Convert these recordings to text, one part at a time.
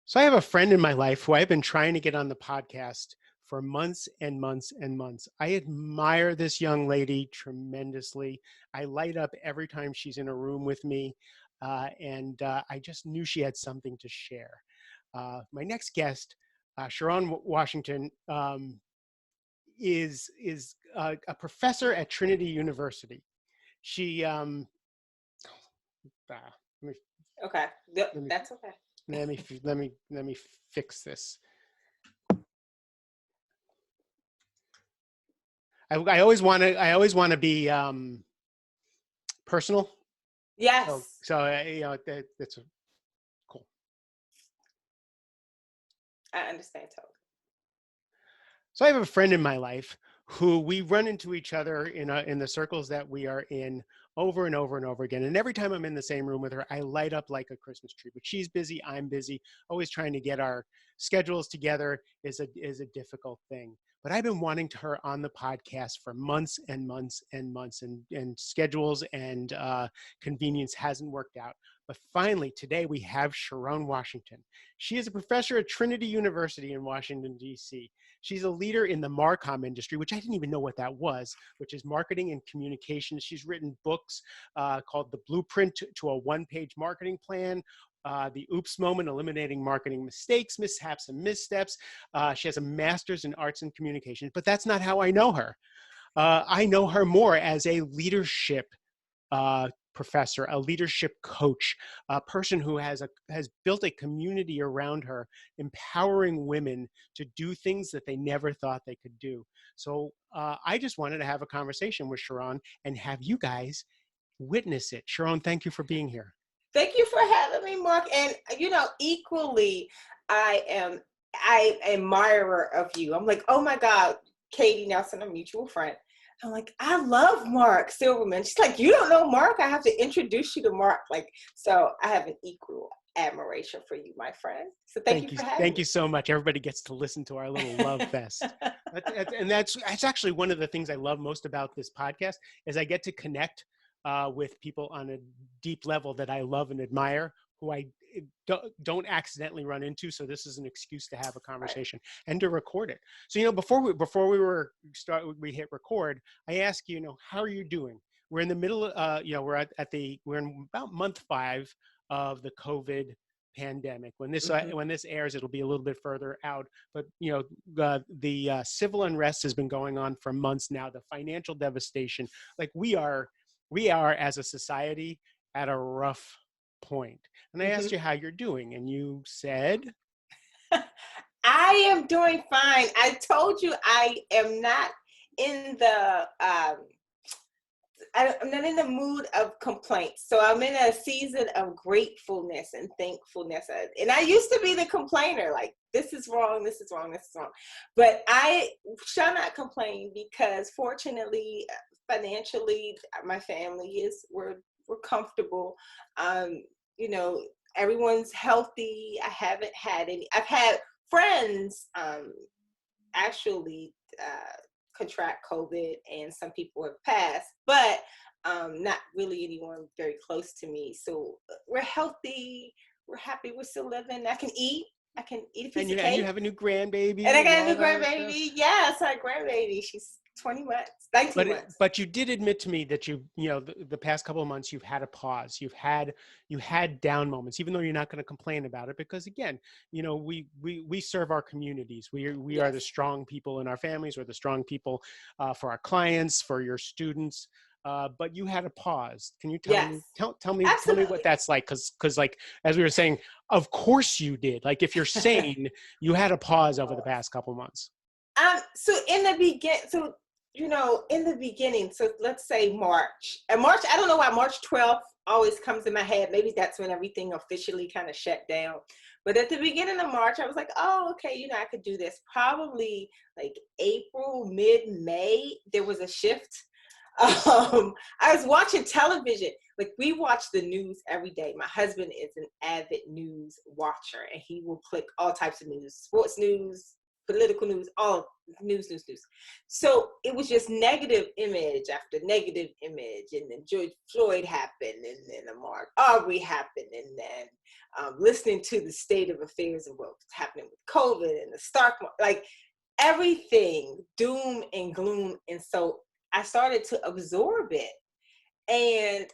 So I have a friend in my life who I've been trying to get on the podcast for months and months and months. I admire this young lady tremendously. I light up every time she's in a room with me, and I just knew she had something to share. My next guest, Sherron Washington, is a professor at Trinity University. She uh, let me Okay. let me That's okay. let me fix this. I always want to be personal. So Yes, so that's cool. I understand totally. So I have a friend in my life who we run into each other in the circles that we are in over and over and over again. And every time I'm in the same room with her, I light up like a Christmas tree. But she's busy, I'm busy. Always trying to get our schedules together is a difficult thing. But I've been wanting her on the podcast for months and months and months, and schedules and convenience hasn't worked out. But finally, today we have Sherron Washington. She is a professor at Trinity University in Washington, D.C. She's a leader in the Marcom industry, which I didn't even know what that was, which is marketing and communications. She's written books called The Blueprint to a One-Page Marketing Plan, The Oops Moment, Eliminating Marketing Mistakes, Mishaps, and Missteps. She has a master's in arts and communications, but that's not how I know her. I know her more as a leadership professor, a leadership coach, a person who has built a community around her, empowering women to do things that they never thought they could do. So I just wanted to have a conversation with Sherron and have you guys witness it. Sherron, thank you for being here. Thank you for having me, Mark. And equally, I admirer of you. I'm like, oh my God, Katie Nelson, a mutual friend. I'm like, I love Mark Silverman. She's like, you don't know Mark? I have to introduce you to Mark. Like, so I have an equal admiration for you, my friend. So thank you for having Thank me. you so much. Everybody gets to listen to our little love fest. And that's actually one of the things I love most about this podcast is I get to connect with people on a deep level that I love and admire, who I don't accidentally run into. So this is an excuse to have a Right. conversation and to record it. So we hit record, I ask how are you doing? We're in the middle. We're in about month 5 of the COVID pandemic. When this airs, it'll be a little bit further out. But the civil unrest has been going on for months now. The financial devastation, like we are as a society at a rough point. And I Mm-hmm. asked you how you're doing, and you said, I am doing fine. I told you I am not in the I'm not in the mood of complaints. So I'm in a season of gratefulness and thankfulness. And I used to be the complainer, like this is wrong, this is wrong, this is wrong. But I shall not complain because fortunately, financially, my family we're comfortable. Um, you know, everyone's healthy. I haven't had any. I've had friends actually contract COVID, and some people have passed, but not really anyone very close to me. So we're healthy. We're happy. We're still living. I can eat. I can eat a piece of and you cake. have a new And I grandbaby and got a all new that stuff. grandbaby. Yes, I grandbaby. She's 20 months, 19 months. But you did admit to me that the past couple of months you've had a pause. You had down moments, even though you're not going to complain about it, because again, we serve our communities. We are the Yes. strong people in our families. We're the strong people for our clients, for your students. But you had a pause. Can you tell Yes. me tell me what Absolutely. that's like? Because like as we were saying, of course you did. Like if you're sane, you had a pause over the past couple months. So in the beginning, so let's say March. And March, I don't know why March 12th always comes in my head. Maybe that's when everything officially kind of shut down. But at the beginning of March, I was like, oh, okay, I could do this. Probably like April, mid-May, there was a shift. I was watching television. Like we watch the news every day. My husband is an avid news watcher, and he will click all types of news, sports news, political news, all news. So it was just negative image after negative image. And then George Floyd happened, and then Ahmaud Arbery happened, and then listening to the state of affairs of what's happening with COVID and the like everything, doom and gloom. And so I started to absorb it. And,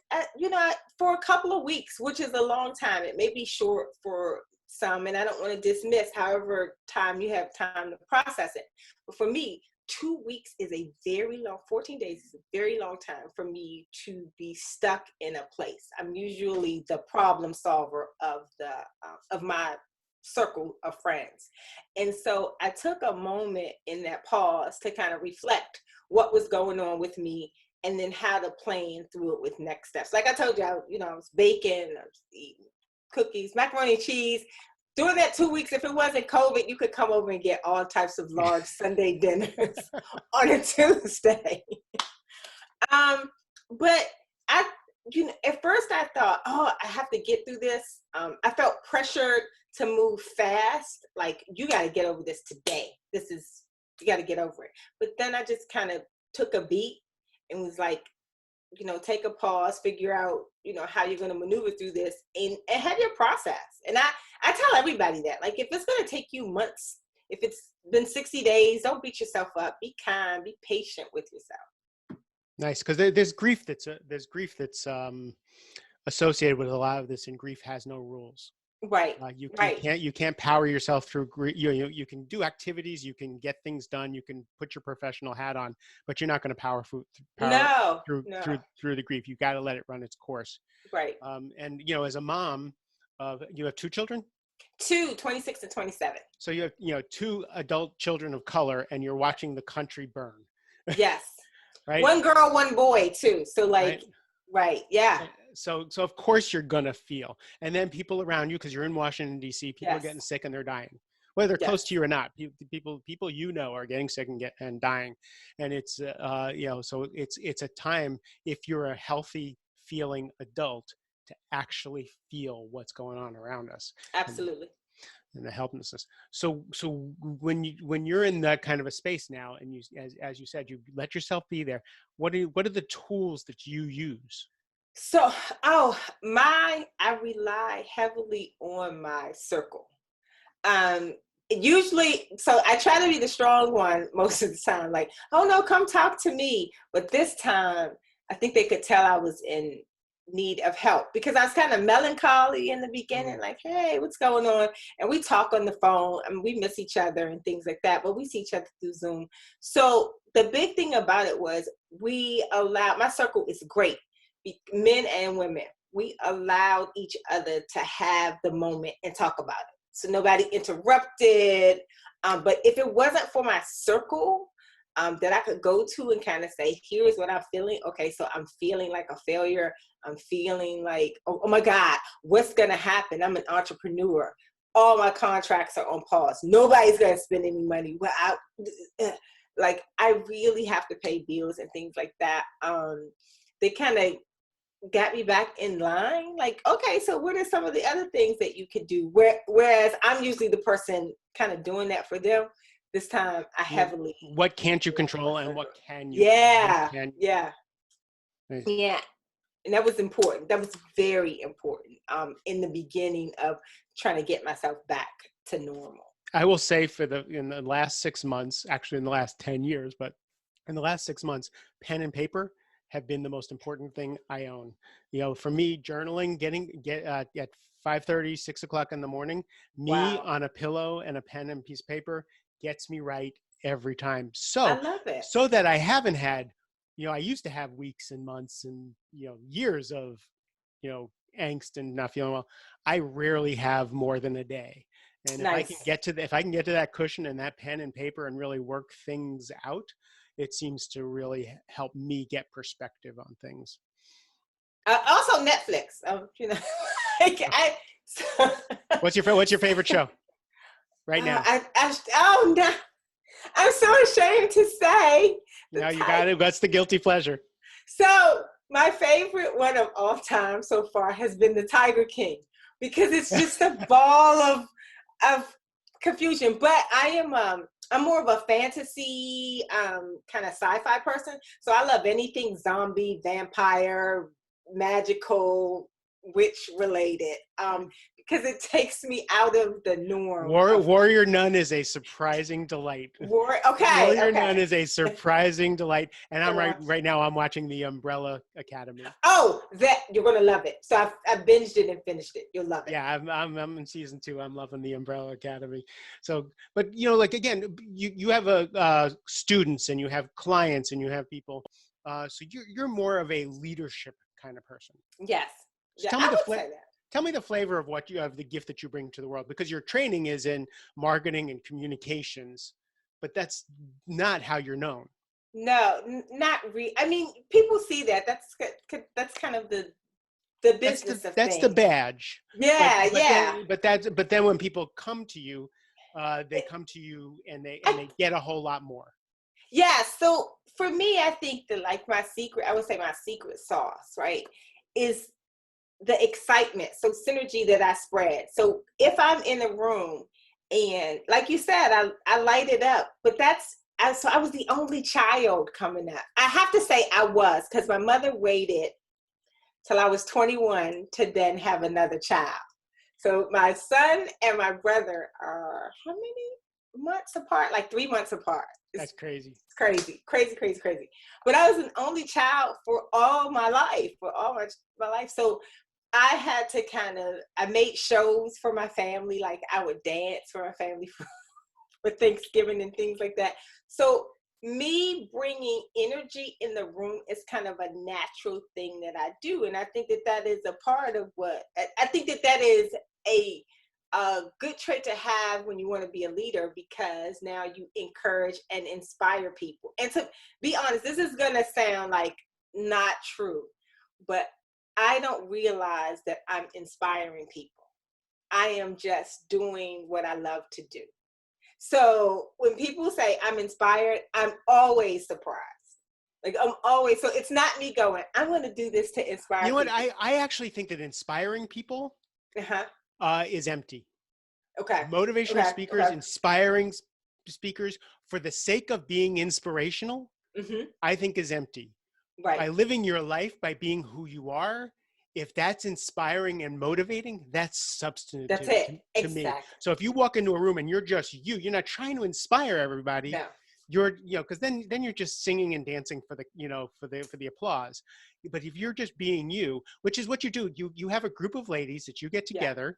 for a couple of weeks, which is a long time, it may be short for some, and I don't want to dismiss however time you have time to process it. But for me, 2 weeks is a very long, 14 days is a very long time for me to be stuck in a place. I'm usually the problem solver of my circle of friends. And so I took a moment in that pause to kind of reflect what was going on with me, and then how to plan through it with next steps. Like I told you, I was baking, I was eating cookies, macaroni and cheese. During that 2 weeks, if it wasn't COVID, you could come over and get all types of large Sunday dinners on a Tuesday. But at first I thought, I have to get through this. I felt pressured to move fast. Like, you got to get over this today. You got to get over it. But then I just kind of took a beat and was like, take a pause, figure out, how you're going to maneuver through this, and have your process. And I tell everybody that, like, if it's going to take you months, if it's been 60 days, don't beat yourself up. Be kind, be patient with yourself. Nice. Cause there's grief that's associated with a lot of this, and grief has no rules. Right. You can't power yourself through grief. You can do activities, you can get things done, you can put your professional hat on, but you're not going to power through the grief. You got to let it run its course. Right. And as a mom, you have 2 children? 2, 26 and 27. So you have 2 adult children of color, and you're watching the country burn. Yes. Right. 1 girl, 1 boy too. So like, right. Yeah. So of course you're going to feel, and then people around you, because you're in Washington, D.C., people are getting sick and they're dying, whether they're close to you or not. People are getting sick and dying. And it's, so it's a time, if you're a healthy feeling adult, to actually feel what's going on around us. Absolutely. And the helplessness. So when you're in that kind of a space now, and you, as you said, you let yourself be there, what are the tools that you use? So, I rely heavily on my circle. Usually, so I try to be the strong one most of the time, like, oh no, come talk to me. But this time, I think they could tell I was in need of help, because I was kind of melancholy in the beginning, like, hey, what's going on? And we talk on the phone, and we miss each other and things like that, but we see each other through Zoom. So the big thing about it was, my circle is great. Men and women, we allowed each other to have the moment and talk about it. So nobody interrupted. But if it wasn't for my circle that I could go to and kind of say, here's what I'm feeling. Okay, so I'm feeling like a failure. I'm feeling like, oh my God, what's going to happen? I'm an entrepreneur. All my contracts are on pause. Nobody's going to spend any money. Well, I really have to pay bills and things like that. They kind of got me back in line. Like, okay, so what are some of the other things that you could do? Whereas I'm usually the person kind of doing that for them. This time I heavily. What can't you control and what can you? Yeah. Nice. Yeah. And that was important. That was very important in the beginning of trying to get myself back to normal. I will say in the last 6 months, actually in the last 10 years, but in the last 6 months, pen and paper have been the most important thing I own. For me, journaling, at 5:30, 6 o'clock in the morning, on a pillow and a pen and piece of paper gets me right every time. So I love it. So that I haven't had, I used to have weeks and months and, years of, angst and not feeling well. I rarely have more than a day. And if I can get to that cushion and that pen and paper and really work things out, it seems to really help me get perspective on things. Also Netflix. What's your favorite show right now? No. I'm so ashamed to say. Now you got it. What's the guilty pleasure? So my favorite one of all time so far has been The Tiger King, because it's just a ball of confusion. But I am I'm more of a fantasy kind of sci-fi person. So I love anything zombie, vampire, magical, witch related. Because it takes me out of the norm of Warrior Nun is a surprising delight. war. Okay, Warrior Nun okay. is a surprising delight, and I'm Yeah. right now. I'm watching the Umbrella Academy. Oh, that you're gonna love it. So I binged it and finished it. You'll love it. Yeah, I'm in season 2. I'm loving the Umbrella Academy. So, but you know, like again, you have students and you have clients and you have people. So you're more of a leadership kind of person. Yes. So Yeah, I would say that. tell me the flavor of what you have, the gift that you bring to the world, because your training is in marketing and communications, but that's not how you're known. No, not really. I mean, people see that. That's kind of the business of That's the things. badge. Yeah, yeah. But then when people come to you, they come to you and I, they get a whole lot more. yeah. So for me, I think that like my secret, I would say my secret sauce, right, is the excitement. So synergy that I spread. So if I'm in a room and like you said, I light it up, but so I was the only child coming up. I have to say I was, because my mother waited till I was 21 to then have another child. So my son and my brother are how many months apart? Like 3 months apart. That's crazy. It's crazy, crazy, crazy, crazy. But I was an only child for all my life, my life. So I had to I made shows for my family. Like I would dance for my family for Thanksgiving and things like that. So me bringing energy in the room is kind of a natural thing that I do. And I think that that is a part of I think that that is a good trait to have when you want to be a leader, because now you encourage and inspire people. And to be honest, this is going to sound like not true, but I don't realize that I'm inspiring people. I am just doing what I love to do. So when people say I'm inspired, I'm always surprised. Like I'm always, so it's not me going, I'm going to do this to You inspire know what? people. I actually think that inspiring people Uh-huh. is empty. Okay. Motivational Okay. speakers, Okay. inspiring speakers for the sake of being inspirational, Mm-hmm. I think is empty. Right. By living your life, by being who you are, if that's inspiring and motivating, that's That's substantive it. to me. Exactly. So if you walk into a room and you're just you're not trying to inspire everybody. No. You're because then you're just singing and dancing for the for the applause. But if you're just being you, which is what you do, you have a group of ladies that you get Yeah. together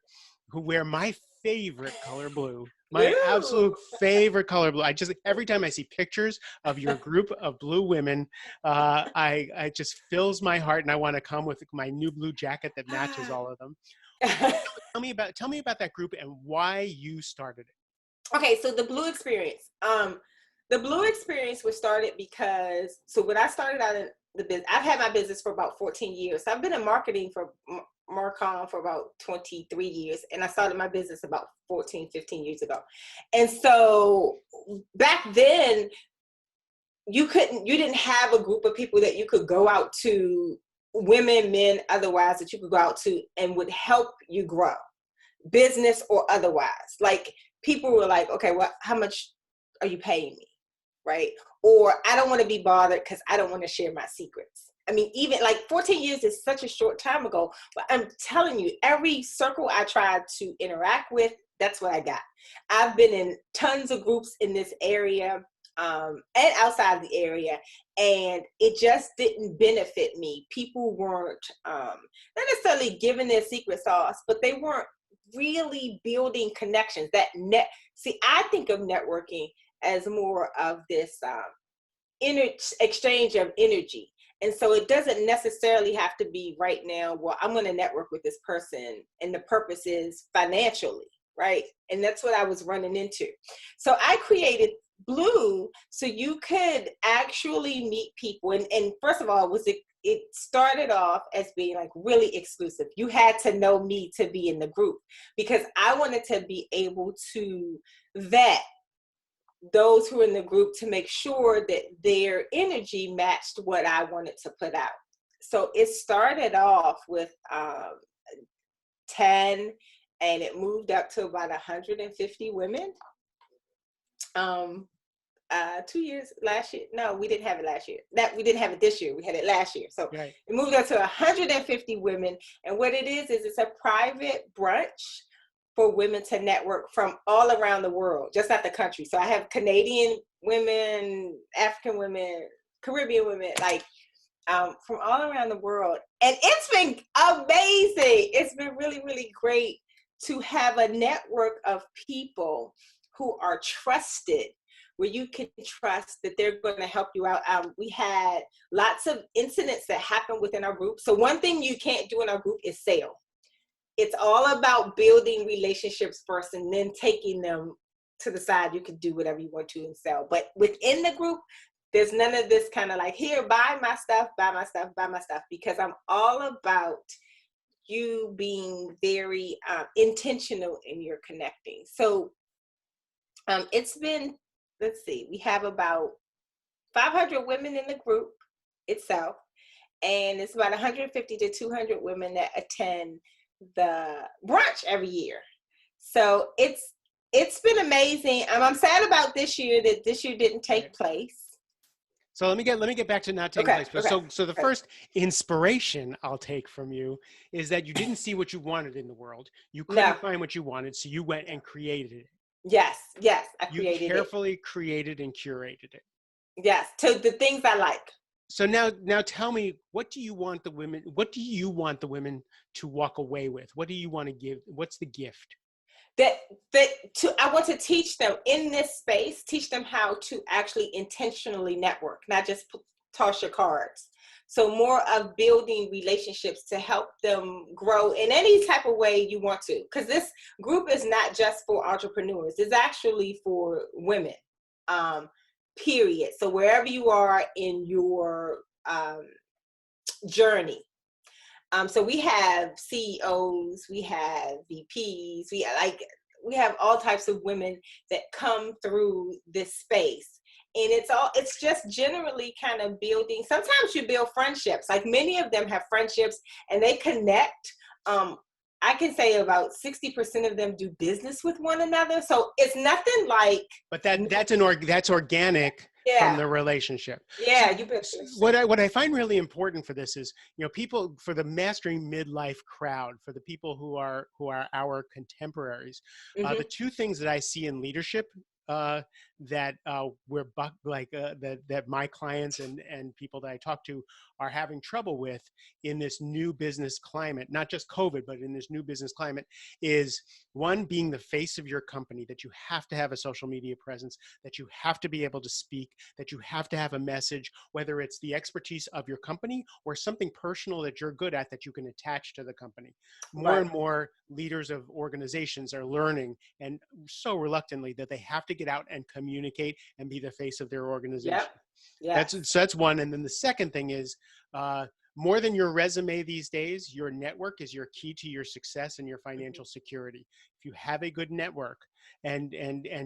who wear my favorite color blue. My Ooh. absolute favorite color blue. I just every time I see pictures of your group of blue women, I just fills my heart, and I want to come with my new blue jacket that matches all of them. Tell me about that group and why you started it. Okay, so the Blue Experience. The Blue Experience was started because, so when I started out in the business, I've had my business for about 14 years. So I've been in marketing for Marcom for about 23 years. And I started my business about 14, 15 years ago. And so back then, you didn't have a group of people that you could go out to, women, men, otherwise, that you could go out to and would help you grow, business or otherwise. Like people were like, okay, well, how much are you paying me? Right? Or I don't want to be bothered because I don't want to share my secrets. I mean, even like 14 years is such a short time ago, but I'm telling you, every circle I tried to interact with, that's what I got. I've been in tons of groups in this area and outside the area, and it just didn't benefit me. People weren't not necessarily giving their secret sauce, but they weren't really building connections. See, I think of networking as more of this exchange of energy. And so it doesn't necessarily have to be right now, well, I'm going to network with this person and the purpose is financially, right? And that's what I was running into. So I created Blue so you could actually meet people. And first of all, it started off as being like really exclusive. You had to know me to be in the group because I wanted to be able to vet those who are in the group to make sure that their energy matched what I wanted to put out. So it started off with 10 and it moved up to about 150 women. um, 2 years last year. No, we didn't have it last year. That we didn't have it this year. We had it last year. So Right. it moved up to 150 women. And what it is it's a private brunch for women to network from all around the world, just not the country. So I have Canadian women, African women, Caribbean women, like from all around the world. And it's been amazing. It's been really, really great to have a network of people who are trusted, where you can trust that they're going to help you out. We had lots of incidents that happened within our group. So one thing you can't do in our group is sell. It's all about building relationships first and then taking them to the side. You can do whatever you want to and sell. But within the group, there's none of this kind of like, here, buy my stuff, buy my stuff, buy my stuff, because I'm all about you being very intentional in your connecting. So it's been, let's see, we have about 500 women in the group itself, and it's about 150 to 200 women that attend the brunch every year. So it's been amazing. I'm sad about this year that this year didn't take place. So let me get back to not taking place. But so the first inspiration I'll take from you is that you didn't see what you wanted in the world. You couldn't find what you wanted, so you went and created it. Yes, I created it. You carefully created and curated it. Yes, to the things I like. So now tell me, what do you want the women to walk away with? What do you want to give? What's the gift? I want to teach them in this space, teach them how to actually intentionally network, not just toss your cards. So more of building relationships to help them grow in any type of way you want to. Because this group is not just for entrepreneurs. It's actually for women, period. So wherever you are in your journey. So we have CEOs, we have VPs, we have all types of women that come through this space. And it's just generally kind of building. Sometimes you build friendships, like many of them have friendships and they connect. I can say about 60% of them do business with one another. So it's nothing like. But that's organic from the relationship. Yeah, you bet. What I find really important for this is, people, for the mastering midlife crowd, for the people who are our contemporaries, the two things that I see in leadership that that my clients and people that I talk to are having trouble with in this new business climate, not just COVID, but in this new business climate, is one, being the face of your company, that you have to have a social media presence, that you have to be able to speak, that you have to have a message, whether it's the expertise of your company or something personal that you're good at that you can attach to the company. More and more leaders of organizations are learning, and so reluctantly, that they have to get out and communicate and be the face of their organization. That's one. And then the second thing is, more than your resume these days, your network is your key to your success and your financial security. If you have a good network, and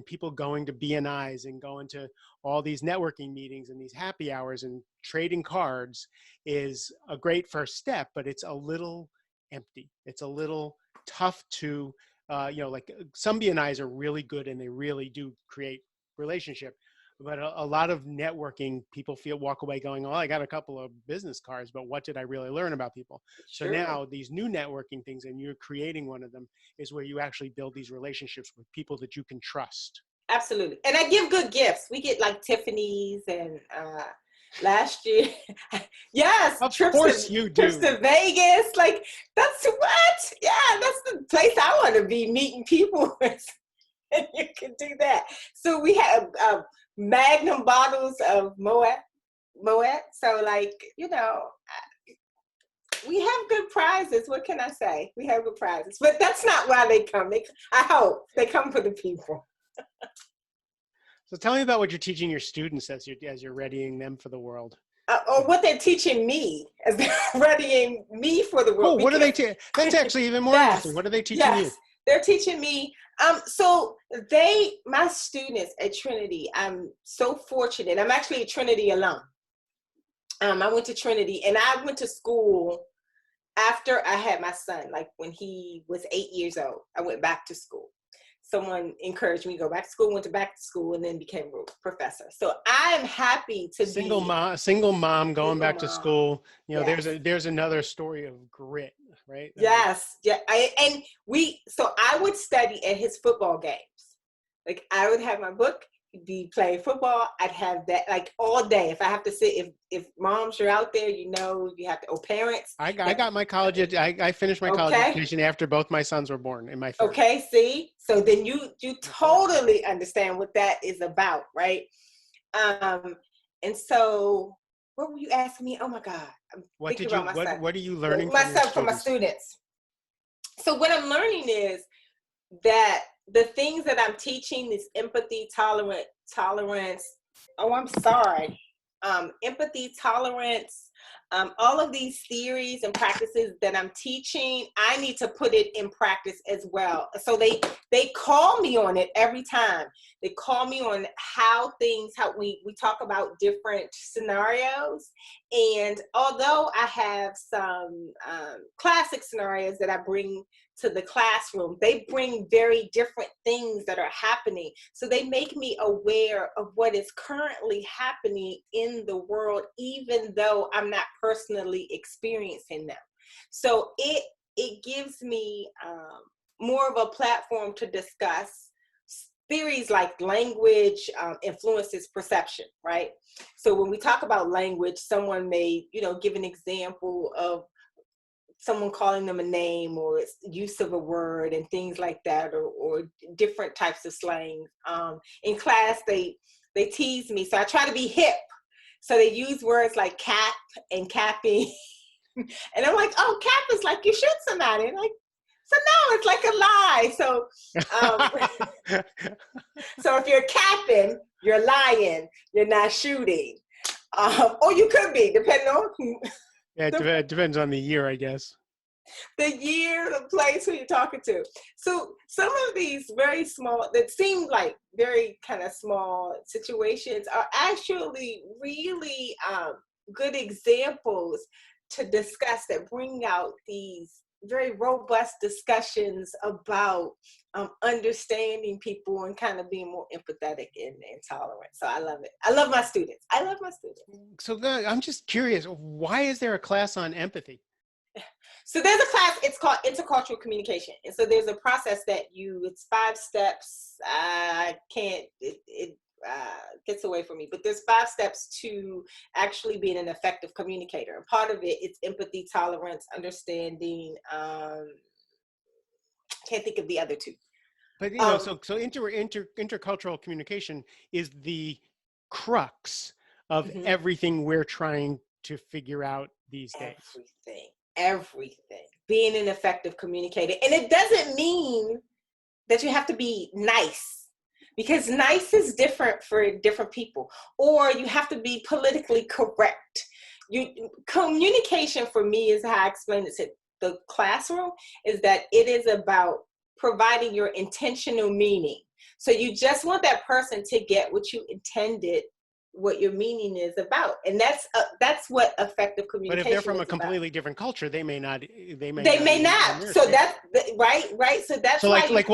people going to BNIs and going to all these networking meetings and these happy hours and trading cards is a great first step, but it's a little empty. It's a little tough to, like some BNIs are really good and they really do create relationship. But a lot of networking, people walk away going, oh, I got a couple of business cards, but what did I really learn about people? Sure. So now these new networking things, and you're creating one of them, is where you actually build these relationships with people that you can trust. Absolutely. And I give good gifts. We get like Tiffany's and last year, yes, of course you do. Trips to Vegas. Like, that's what? Yeah, that's the place I want to be, meeting people with. And you can do that. So we have magnum bottles of Moet. So like, we have good prizes. What can I say? We have good prizes, but that's not why they come. I hope they come for the people. So tell me about what you're teaching your students as you're readying them for the world. Or what they're teaching me as they're readying me for the world. Oh, what are they teaching? That's actually even more interesting. What are they teaching you? They're teaching me. So my students at Trinity, I'm so fortunate. I'm actually a Trinity alum. I went to Trinity, and I went to school after I had my son, like when he was 8 years old. I went back to school. someone encouraged me to go back to school, went to back to school, and then became a professor. So I'm happy to Single be mom, single mom going single back to mom. school. Yes. There's another story of grit, right? I mean, Yes. Yeah. So I would study at his football games. Like I would have my book, be playing football. I'd have that like all day. If I have to sit, if moms are out there, you have to, or parents. I got my college. I finished my college Okay. education after both my sons were born in my 30s. Okay. See, so then you My 30s. totally understand what that is about, right? And so what were you asking me? Oh my God, I'm What thinking did about you my son. what are you learning My from your son, from my students? students. So what I'm learning is that the things that I'm teaching is empathy, tolerance. Oh, I'm sorry. Empathy, tolerance, all of these theories and practices that I'm teaching, I need to put it in practice as well. So they call me on it every time. They call me on how we talk about different scenarios. And although I have some classic scenarios that I bring to the classroom, they bring very different things that are happening. So they make me aware of what is currently happening in the world, even though I'm not personally experiencing them. So it gives me more of a platform to discuss theories like language influences perception, right? So when we talk about language, someone may, give an example of someone calling them a name or use of a word and things like that, or different types of slang. In class, they tease me, so I try to be hip. So they use words like cap and capping. And I'm like, oh, cap is like you shoot somebody. Like, so no, it's like a lie. So, so if you're capping, you're lying, you're not shooting. Or you could be, depending on Yeah, it depends on the year, I guess. the year, the place, who you're talking to. So some of these very small, that seem like very kind of small situations, are actually really good examples to discuss, that bring out these very robust discussions about understanding people and kind of being more empathetic and tolerant. So I love it. I love my students. So I'm just curious, why is there a class on empathy? So there's a class, it's called Intercultural Communication. And so there's a process that it's 5 steps. I can't, it gets away from me, but there's 5 steps to actually being an effective communicator. And part of it's empathy, tolerance, understanding. Can't think of the other 2. But intercultural communication is the crux of Mhm. everything we're trying to figure out these days. Everything. Being an effective communicator. And it doesn't mean that you have to be nice, because nice is different for different people, or you have to be politically correct. Communication for me is how I explain it to the classroom, is that it is about providing your intentional meaning. So you just want that person to get what you intended, what your meaning is about, and that's what effective communication. But if they're from a completely different culture, they may not. They may not. So that's right. So that's so why like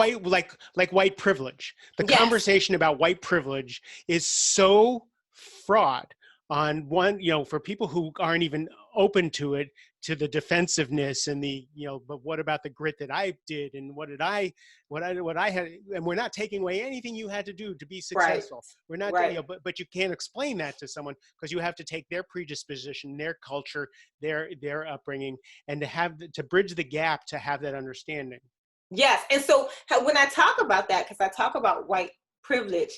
white privilege. The yes. conversation about white privilege is so fraught on one, for people who aren't even open to it, to the defensiveness and the, but what about the grit that I did, and what I had, and we're not taking away anything you had to do to be successful. Right. We're not, right. But you can't explain that to someone, because you have to take their predisposition, their culture, their upbringing, and to bridge the gap, to have that understanding. Yes. And so when I talk about that, because I talk about white privilege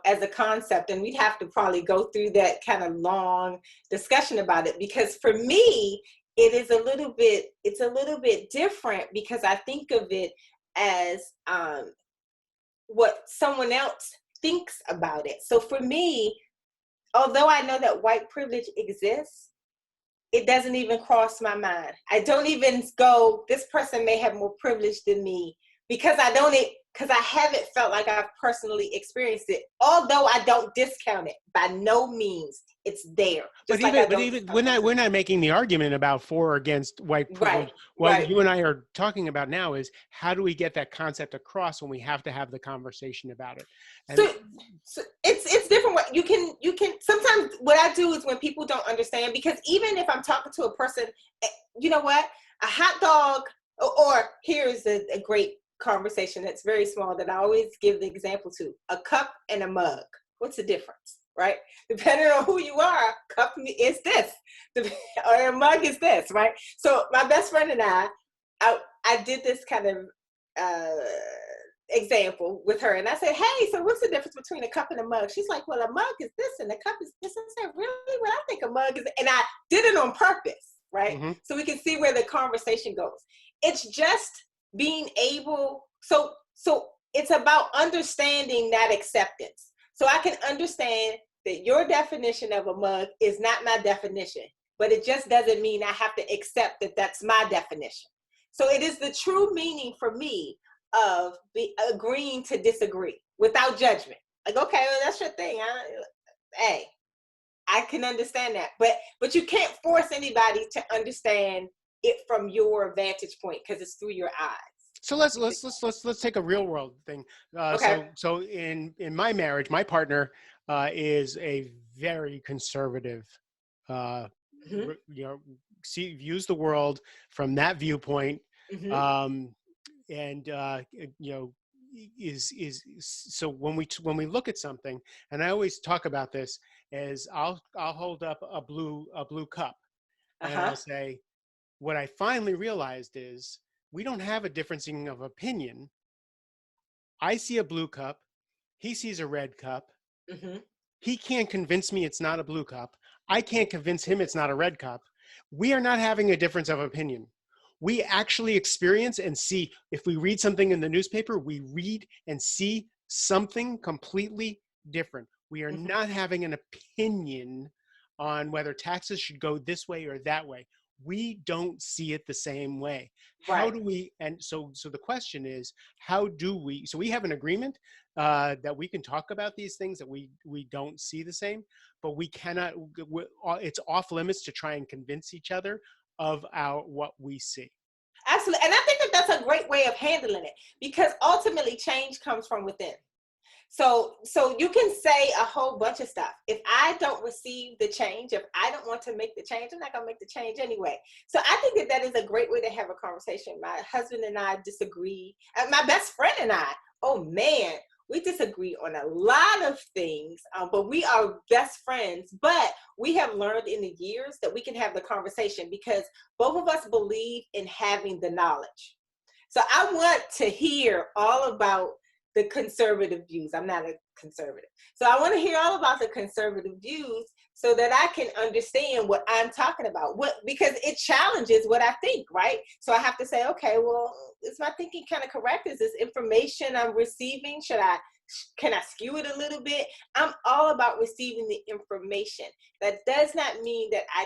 as a concept, and we'd have to probably go through that kind of long discussion about it, because for me, it's a little bit different, because I think of it as what someone else thinks about it. So for me, although I know that white privilege exists, it doesn't even cross my mind. I don't even go, this person may have more privilege than me, because I don't because I haven't felt like I've personally experienced it. Although I don't discount it, by no means, it's there. But Just like I don't even discount we're racism. not making the argument about for or against white Right, privilege. What right. you and I are talking about now is how do we get that concept across when we have to have the conversation about it? And So, so it's different. What you can sometimes what I do is when people don't understand, because even if I'm talking to a person, you know what, a hot dog, or here's a great conversation that's very small that I always give the example to: a cup and a mug. What's the difference, right? Depending on who you are, cup is this, or a mug is this, right? So my best friend and I did this kind of uh, example with her, and I said, hey, so what's the difference between a cup and a mug? She's like, well, a mug is this and a cup is this. I said, really? Well, I think a mug is, and I did it on purpose, right? mm-hmm. So we can see where the conversation goes. It's just being able, so it's about understanding that acceptance. So I can understand that your definition of a mug is not my definition, but it just doesn't mean I have to accept that that's my definition. So it is the true meaning for me of agreeing to disagree without judgment. Like, okay, well, that's your thing. Hey, I can understand that, but you can't force anybody to understand it from your vantage point because it's through your eyes. So let's take a real world thing. Okay. So in my marriage, my partner is a very conservative. Mm-hmm. Views the world from that viewpoint, Mm-hmm. and is so when we look at something, and I always talk about this as I'll hold up a blue cup, and Uh-huh. I'll say, what I finally realized is we don't have a differencing of opinion. I see a blue cup. He sees a red cup. Mm-hmm. He can't convince me it's not a blue cup. I can't convince him it's not a red cup. We are not having a difference of opinion. We actually experience and see, if we read something in the newspaper, we read and see something completely different. We are Mm-hmm. not having an opinion on whether taxes should go this way or that way. We don't see it the same way. How Right. do we, and so the question is, how do we, so we have an agreement that we can talk about these things that we don't see the same, but we cannot, it's off limits to try and convince each other of what we see. Absolutely. And I think that that's a great way of handling it, because ultimately change comes from within. So you can say a whole bunch of stuff. If I don't receive the change, if I don't want to make the change, I'm not going to make the change anyway. So I think that that is a great way to have a conversation. My husband and I disagree. My best friend and I, oh man, we disagree on a lot of things, but we are best friends. But we have learned in the years that we can have the conversation because both of us believe in having the knowledge. So I want to hear all about the conservative views. I'm not a conservative. So I want to hear all about the conservative views so that I can understand what I'm talking about. Because it challenges what I think, right? So I have to say, okay, well, is my thinking kind of correct? Is this information I'm receiving? Can I skew it a little bit? I'm all about receiving the information. That does not mean that I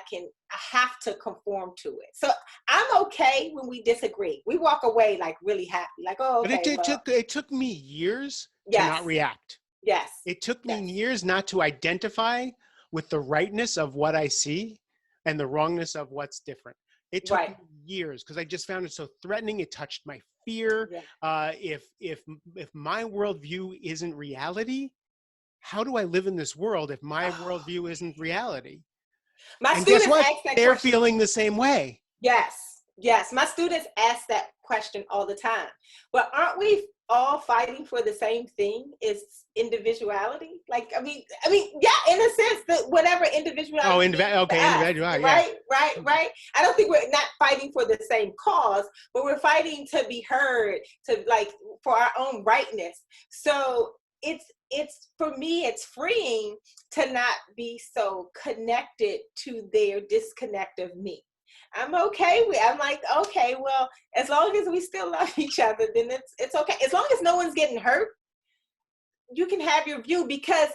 have to conform to it. So I'm okay when we disagree. We walk away like really happy, like, oh, But okay, well, it took me years to yes, not react. yes, It took me yes, years not to identify with the rightness of what I see and the wrongness of what's different. It took right, me years because I just found it so threatening. It touched my fear. yeah. If my worldview isn't reality, how do I live in this world if my worldview isn't reality? My And guess students what? ask that They're question. feeling the same way. Yes, yes. My students ask that question all the time. But aren't we all fighting for the same thing? Is individuality? Like, yeah, in a sense, that whatever Oh, individuality means to okay, us, individual. Yeah. right, right, right. I don't think we're not fighting for the same cause, but we're fighting to be heard, to like for our own rightness. So it's for me, it's freeing to not be so connected to their disconnect of me. I'm okay with. I'm like, okay, well, as long as we still love each other, then it's okay. As long as no one's getting hurt, you can have your view, because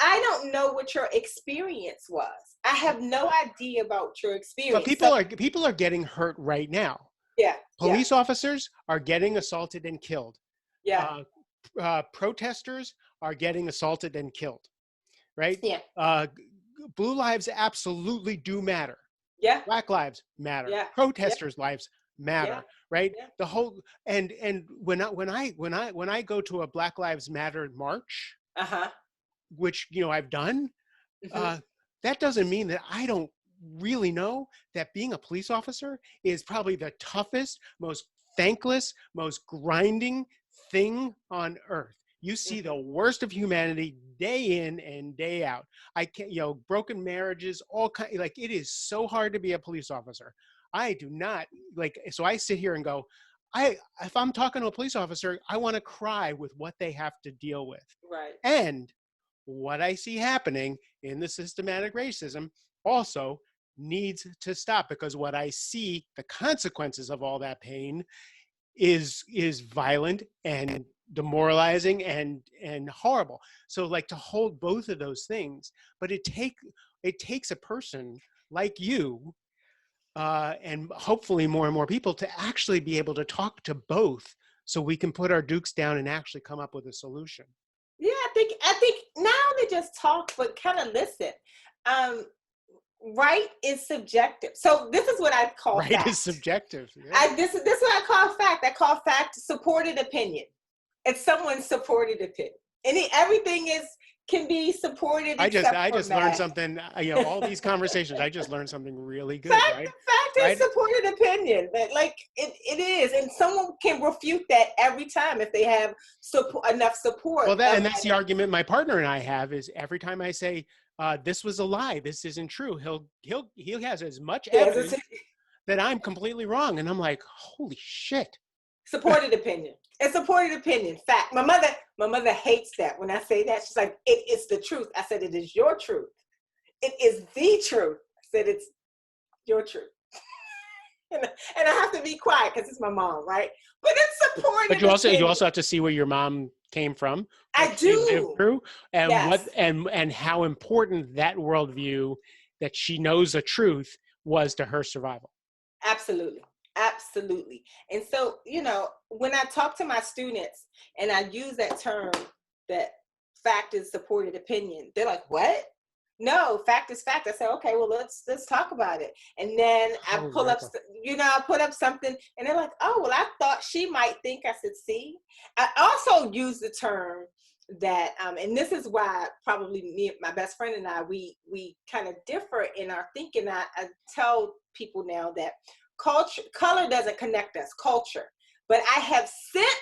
I don't know what your experience was. I have no idea about your But experience. So people are getting hurt right now. yeah, yeah, Police officers are getting assaulted and killed. yeah. protesters are getting assaulted and killed, right? Yeah. Blue lives absolutely do matter. Yeah. Black lives matter. Yeah. Yeah. Protesters' lives Yeah. matter, right? Yeah. The whole and when I go to a Black Lives Matter march, Uh-huh. which I've done, Hmm. uh, that doesn't mean that I don't really know that being a police officer is probably the toughest, most thankless, most grinding thing on earth. You see the Hmm. worst of humanity day in and day out. I can't, broken marriages, all kind. Like, it is so hard to be a police officer. I do not like. So I sit here and go, if I'm talking to a police officer, I want to cry with what they have to deal with, Right. and what I see happening in the systematic racism also needs to stop, because what I see, the consequences of all that pain, is violent and demoralizing and horrible. So, like, to hold both of those things, but it takes a person like you, and hopefully more and more people, to actually be able to talk to both, so we can put our dukes down and actually come up with a solution. Yeah, I think not only just talk, but kind of listen. Um, right is subjective. So this is what I call Right is fact. subjective. Yeah. This is what I call fact. I call fact supported opinion. It's someone's supported opinion. Everything is can be supported except I for just learned math. something, all these conversations, I just learned something really good, Fact, right? fact is Right? supported opinion. That like it is, and someone can refute that every time if they have enough support Well, of that's that. the argument my partner and I have, is every time I say, this was a lie, this isn't true, he has as much Yes, evidence that I'm completely wrong. And I'm like, holy shit. supported opinion. It's supported opinion. Fact. My mother hates that when I say that. She's like, it is the truth. I said, it is your truth. It is the truth. I said, it's your truth. And I have to be quiet because it's my mom, right? But it's But supported you opinion. also have to see where your mom came from, what I she lived do. through, and Yes, how important that worldview, that she knows the truth, was to her survival. absolutely. Absolutely. And so, when I talk to my students and I use that term, that fact is supported opinion, they're like, what? No, fact is fact. I said, okay, well, let's talk about it. And then I Holy pull up, mackerel. I put up something, and they're like, oh, well, I thought she might think. I said, see. I also use the term that, and this is why probably me, my best friend and I, we kind of differ in our thinking. I tell people now that color doesn't connect us, culture. But I have since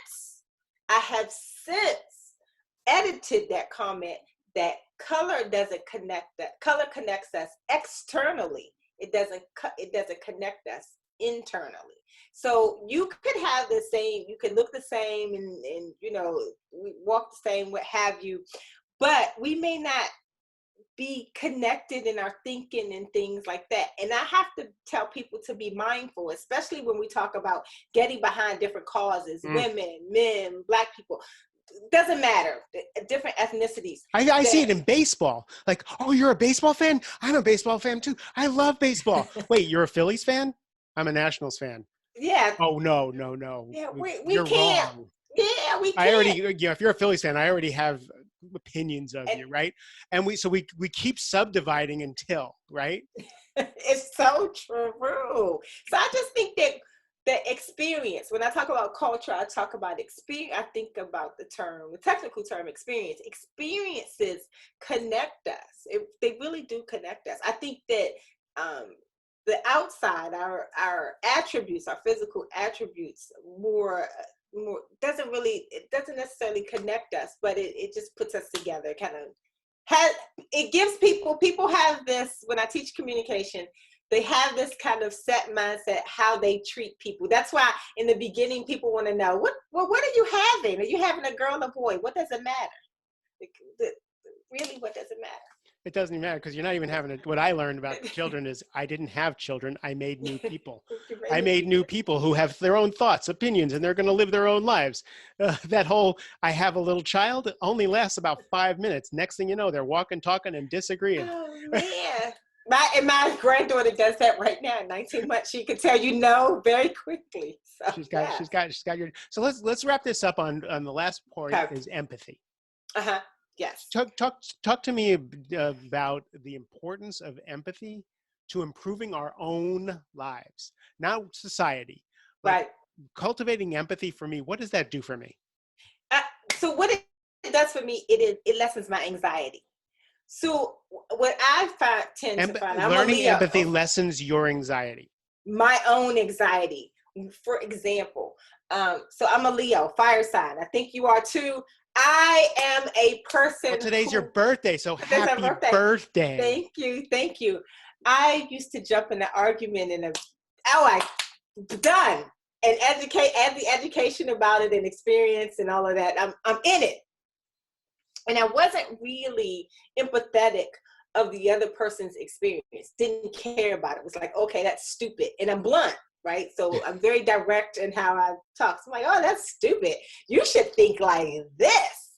edited that comment that color doesn't connect that. Color connects us externally. It doesn't connect us internally. So you could have the same, you could look the same, and we walk the same, what have you, but we may not be connected in our thinking and things like that. And I have to tell people to be mindful, especially when we talk about getting behind different causes, Mm. women, men, Black people, doesn't matter, different ethnicities. I see That it in baseball. Like, oh, you're a baseball fan? I'm a baseball fan too. I love baseball. Wait, you're a Phillies fan? I'm a Nationals fan. yeah, Oh, no, no, no. yeah, we You're can't, wrong. yeah, we I already, can't. if you're a Phillies fan, I already have opinions of And you, right? And we keep subdividing until, right? it's so true. So I just think that the experience, when I talk about culture, I talk about experience. I think about the technical term experience. Experiences connect us. They really do connect us. I think that the outside, our attributes, our physical attributes, more it doesn't necessarily connect us, but it just puts us together, kind of has, it gives people have this, when I teach communication, they have this kind of set mindset how they treat people. That's why in the beginning people want to know, what are you having? Are you having a girl or boy? What does it matter? Really, what does it matter? It doesn't even matter, because you're not even having it. What I learned about children is I didn't have children. I made new people. I made new people who have their own thoughts, opinions, and they're going to live their own lives. That whole I have a little child only lasts about 5 minutes. Next thing you know, they're walking, talking, and disagreeing. Oh man. My granddaughter does that right now. 19 months, she can tell you no very quickly. So yeah. She's got your. So let's wrap this up on the last point Okay. is empathy. Uh-huh. Yes. Talk to me about the importance of empathy to improving our own lives, not society. Like Right. cultivating empathy for me, what does that do for me? Uh, so what it does for me, it lessens my anxiety. So what tend to find, I'm a Learning Leo. empathy lessens your anxiety. My own anxiety. For example, so I'm a Leo, fire sign. I think you are too. I am a person Well, today's your who, birthday, so that's my happy birthday. birthday. Thank you, thank you. I used to jump in an argument and like done and add the education about it and experience and all of that. I'm in it, and I wasn't really empathetic of the other person's experience. Didn't care about it. Was like, okay, that's stupid, and I'm blunt, right? So I'm very direct in how I talk. So I'm like, oh, that's stupid. You should think like this.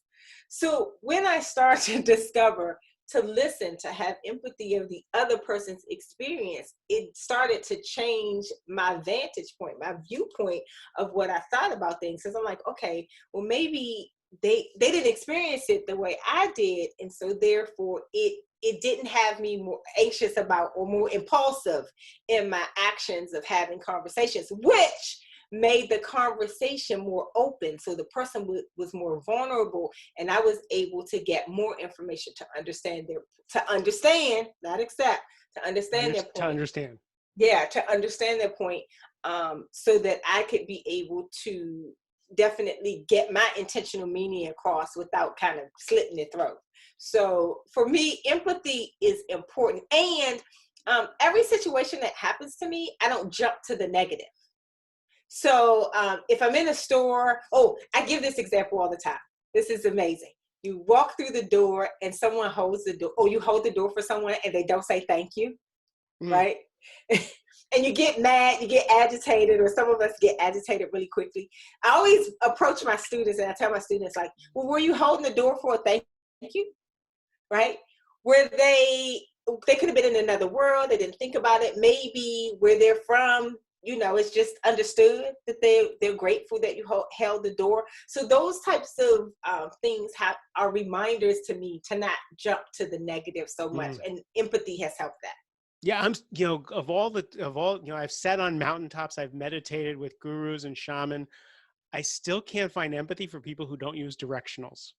So when I started to discover to listen, to have empathy of the other person's experience, it started to change my vantage point, my viewpoint of what I thought about things. Because I'm like, okay, well, maybe they didn't experience it the way I did, and so therefore it didn't have me more anxious about or more impulsive in my actions of having conversations, which made the conversation more open. So the person was more vulnerable, and I was able to get more information to understand not accept, to understand their To point. understand. Yeah, to understand their point, so that I could be able to definitely get my intentional meaning across without kind of slitting their throat. So for me, empathy is important. And every situation that happens to me, I don't jump to the negative. So if I'm in a store, I give this example all the time. This is amazing. You walk through the door and someone holds the door, or you hold the door for someone and they don't say thank you, Mm. right? And you get mad, you get agitated, or some of us get agitated really quickly. I always approach my students and I tell my students, like, well, were you holding the door for a thank you, right? Where they could have been in another world, they didn't think about it. Maybe where they're from, it's just understood that they're grateful that you held the door. So those types of things are reminders to me to not jump to the negative so much, and empathy has helped that. Yeah, of all, I've sat on mountaintops, I've meditated with gurus and shaman. I still can't find empathy for people who don't use directionals.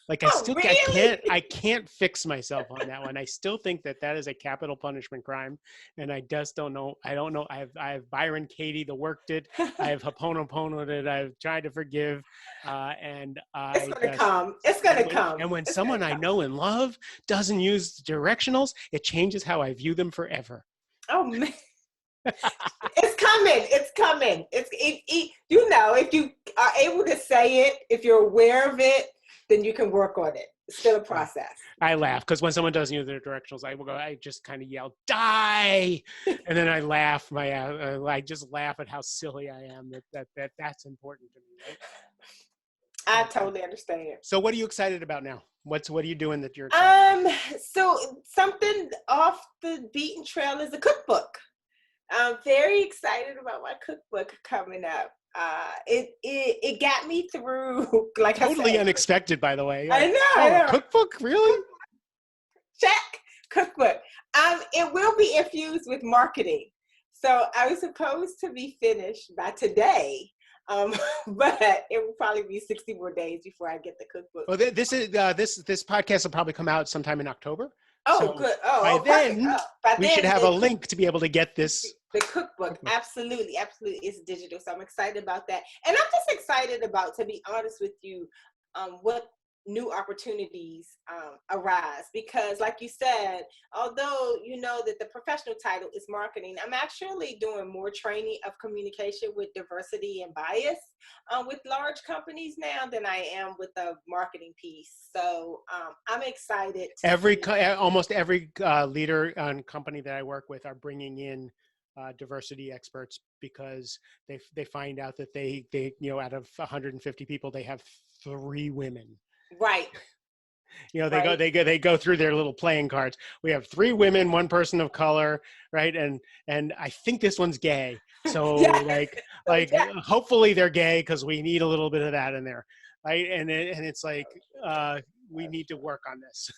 Like Oh, really? I can't fix myself on that one. I still think that is a capital punishment crime, and I just don't know. I don't know. I have Byron Katie, the work did. I have Ho'oponopono did. I've tried to forgive, and It's I gonna just. come. It's gonna come. And when It's gonna someone I come. know and love doesn't use directionals, it changes how I view them forever. Oh man, it's coming. It's coming. If you are able to say it, if you're aware of it, then you can work on it. It's still a process. I laugh because when someone doesn't use their directionals, I just kind of yell, die. And then I laugh. I just laugh at how silly I am that's important to me, right? I totally understand. So what are you excited about now? What are you doing that you're excited about? So something off the beaten trail is a cookbook. I'm very excited about my cookbook coming up. It got me through, like I Totally said. unexpected, by the way. I know. I Oh, a know. cookbook? Really? Check cookbook. It will be infused with marketing. So I was supposed to be finished by today, but it will probably be 60 more days before I get the cookbook. Well, this podcast will probably come out sometime in October. Oh, So good. by Perfect. then, By we then, should have a link to be able to get this. The cookbook, absolutely, absolutely, is digital. So I'm excited about that, and I'm just excited about, to be honest with you, what new opportunities arise. Because, like you said, although you know that the professional title is marketing, I'm actually doing more training of communication with diversity and bias with large companies now than I am with the marketing piece. So I'm excited. Almost every leader and company that I work with are bringing in diversity experts because they find out that they out of 150 people they have 3 women. Right. You know, right? they go through their little playing cards. We have 3 women, 1 person of color, right? And I think this one's gay. So Yeah. So like yeah, hopefully they're gay because we need a little bit of that in there, right? And it's like we need to work on this.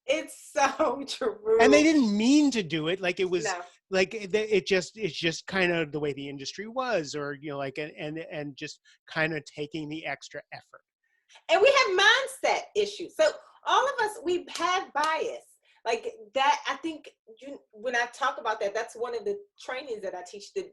it's so And they true. didn't mean to do it. Like it was No. like it's just kind of the way the industry was, or you know, like and just kind of taking the extra effort. And we have mindset issues. So all of us, we have bias. Like that, I think when I talk about that, that's one of the trainings that I teach, the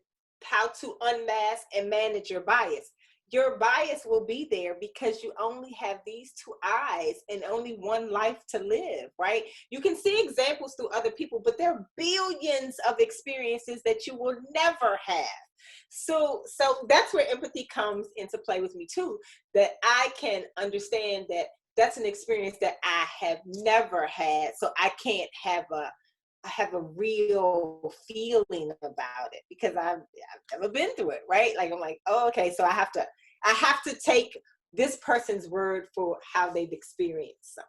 how to unmask and manage your bias. Your bias will be there because you only have these 2 eyes and only one life to live, right? You can see examples through other people, but there are billions of experiences that you will never have. So that's where empathy comes into play with me too, that I can understand that that's an experience that I have never had. So I have a real feeling about it because I've never been through it, right? Like I'm like, oh, okay, so I have to take this person's word for how they've experienced something.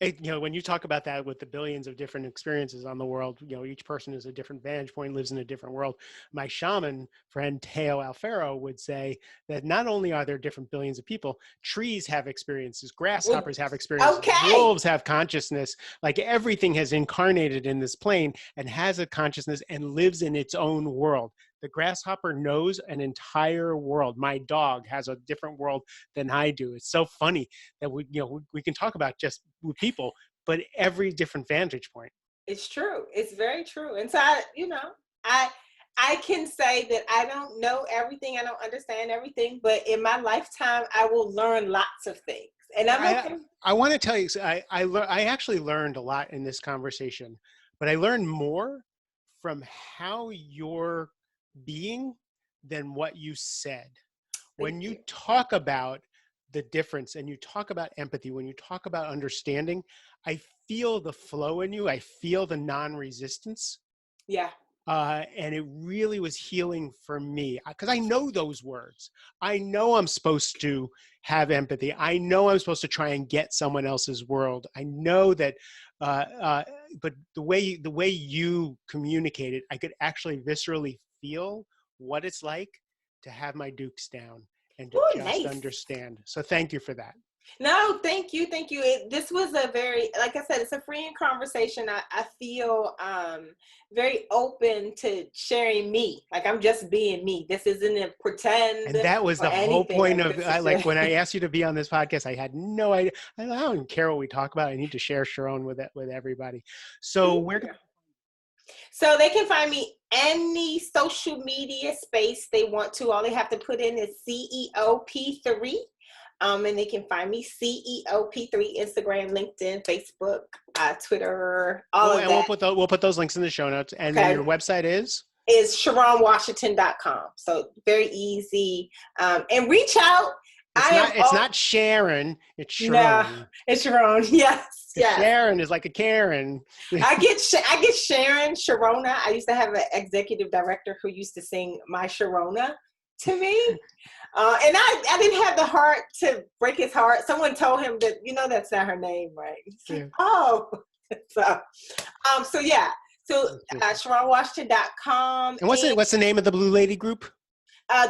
You know, when you talk about that with the billions of different experiences on the world, you know, each person is a different vantage point, lives in a different world. My shaman friend Teo Alfaro would say that not only are there different billions of people, trees have experiences, Well, grasshoppers have experiences, okay, wolves have consciousness. Like everything has incarnated in this plane and has a consciousness and lives in its own world. The grasshopper knows an entire world. My dog has a different world than I do. It's so funny that we can talk about just with people, but every different vantage point. it's true. It's very true. And so I I can say that I don't know everything, I don't understand everything, but in my lifetime I will learn lots of things. And I'm I okay. I want to tell you, I actually learned a lot in this conversation, but I learned more from how you're being than what you said. Thank When you you. talk about the difference and you talk about empathy, when you talk about understanding, I feel the flow in you. I feel the non-resistance. Yeah. And it really was healing for me because I know those words. I know I'm supposed to have empathy. I know I'm supposed to try and get someone else's world. I know that, uh, uh, but the way you communicate it, I could actually viscerally feel what it's like to have my dukes down and to Oh, just nice. understand. So thank you for that. No, thank you, thank you. This was a very, like I said, it's a freeing conversation. I feel very open to sharing me. Like I'm just being me. This isn't a pretend And that was or the whole anything. point Like of this is like just when I asked you to be on this podcast, I had no idea. I don't care what we talk about. I need to share Sherron with everybody. So thank where you. can So they can find me any social media space they want to. All they have to put in is CEOP3. And they can find me CEOP3, Instagram, LinkedIn, Facebook, Twitter, all well, of and that. we'll put those links in the show notes. And then Okay. your website is Is SherronWashington.com. So very easy. And reach out. I am it's all not Sharon, it's no, Sherron. it's Sharon. Yes, Because yes. Sharon is like a Karen. I get Sharon Sharona. I used to have an executive director who used to sing My Sharona to me. And I didn't have the heart to break his heart. Someone told him that, that's not her name, right? He's like, Yeah. oh. So, so yeah. So SharonWashington.com And and what's the name of the Blue Lady group?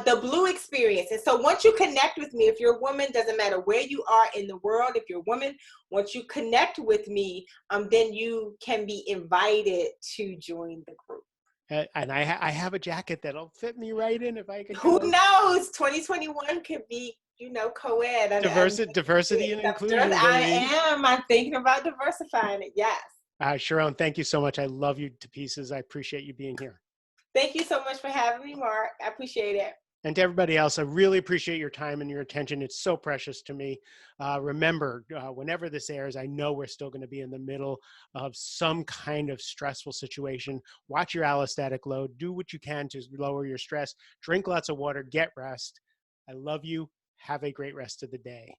the Blue Experience. And so once you connect with me, if you're a woman, doesn't matter where you are in the world, if you're a woman, once you connect with me, then you can be invited to join the group. And I have a jacket that'll fit me right in if I could Who get it. knows? 2021 could be, co-ed. Diversity and inclusion, baby. I'm thinking about diversifying it. Yes. Sharon, thank you so much. I love you to pieces. I appreciate you being here. Thank you so much for having me, Mark. I appreciate it. And to everybody else, I really appreciate your time and your attention. It's so precious to me. Remember, whenever this airs, I know we're still going to be in the middle of some kind of stressful situation. Watch your allostatic load. Do what you can to lower your stress. Drink lots of water. Get rest. I love you. Have a great rest of the day.